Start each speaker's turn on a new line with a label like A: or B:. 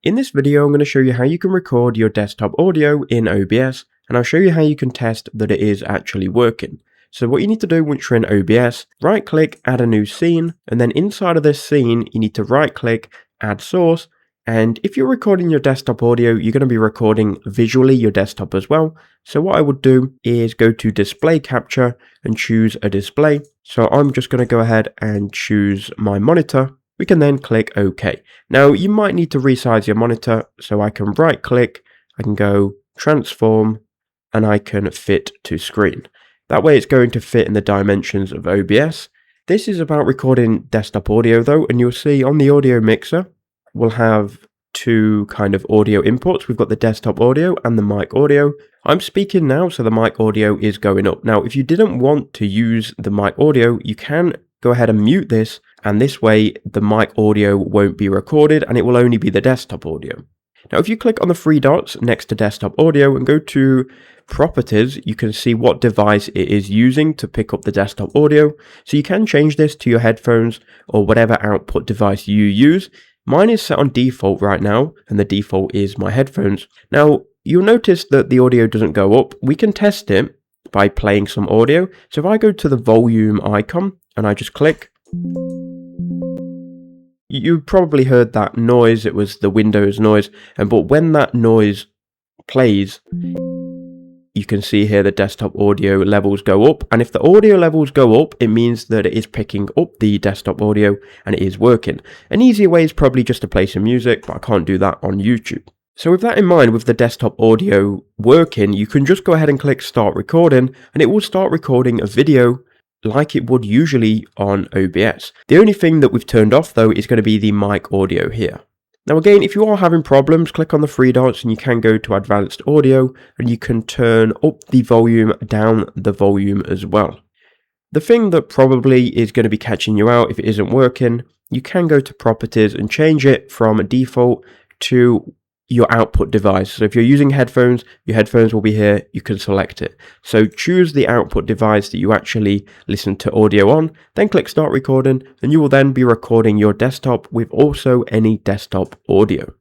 A: In this video, I'm going to show you how you can record your desktop audio in OBS, and I'll show you how you can test that it is actually working. So what you need to do once you're in OBS, right click, add a new scene, and then inside of this scene, you need to right click, add source, and if you're recording your desktop audio, you're going to be recording visually your desktop as well. So what I would do is go to display capture and choose a display. So I'm just going to go ahead and choose my monitor. We can then click OK. Now you might need to resize your monitor, so I can right click, I can go transform, and I can fit to screen. That way it's going to fit in the dimensions of OBS. This is about recording desktop audio though, and you'll see on the audio mixer, we'll have two kind of audio inputs. We've got the desktop audio and the mic audio. I'm speaking now, so the mic audio is going up. Now, if you didn't want to use the mic audio, you can go ahead and mute this, and this way the mic audio won't be recorded and it will only be the desktop audio. Now, if you click on the three dots next to desktop audio and go to properties, you can see what device it is using to pick up the desktop audio. So you can change this to your headphones or whatever output device you use. Mine is set on default right now, and the default is my headphones. Now, you'll notice that the audio doesn't go up. We can test it by playing some audio. So if I go to the volume icon and I just click, you probably heard that noise. It was the Windows noise, but when that noise plays, you can see here the desktop audio levels go up, and if the audio levels go up, it means that it is picking up the desktop audio and it is working. An easier way is probably just to play some music, but I can't do that on YouTube. So with that in mind, with the desktop audio working, you can just go ahead and click start recording, and it will start recording a video like it would usually on OBS. The only thing that we've turned off though is going to be the mic audio here. Now again, if you are having problems, click on the three dots and you can go to advanced audio and you can turn up the volume, down the volume as well. The thing that probably is going to be catching you out if it isn't working, you can go to properties and change it from default to your output device. So if you're using headphones, your headphones will be here, you can select it. So choose the output device that you actually listen to audio on, then click start recording, and you will then be recording your desktop with also any desktop audio.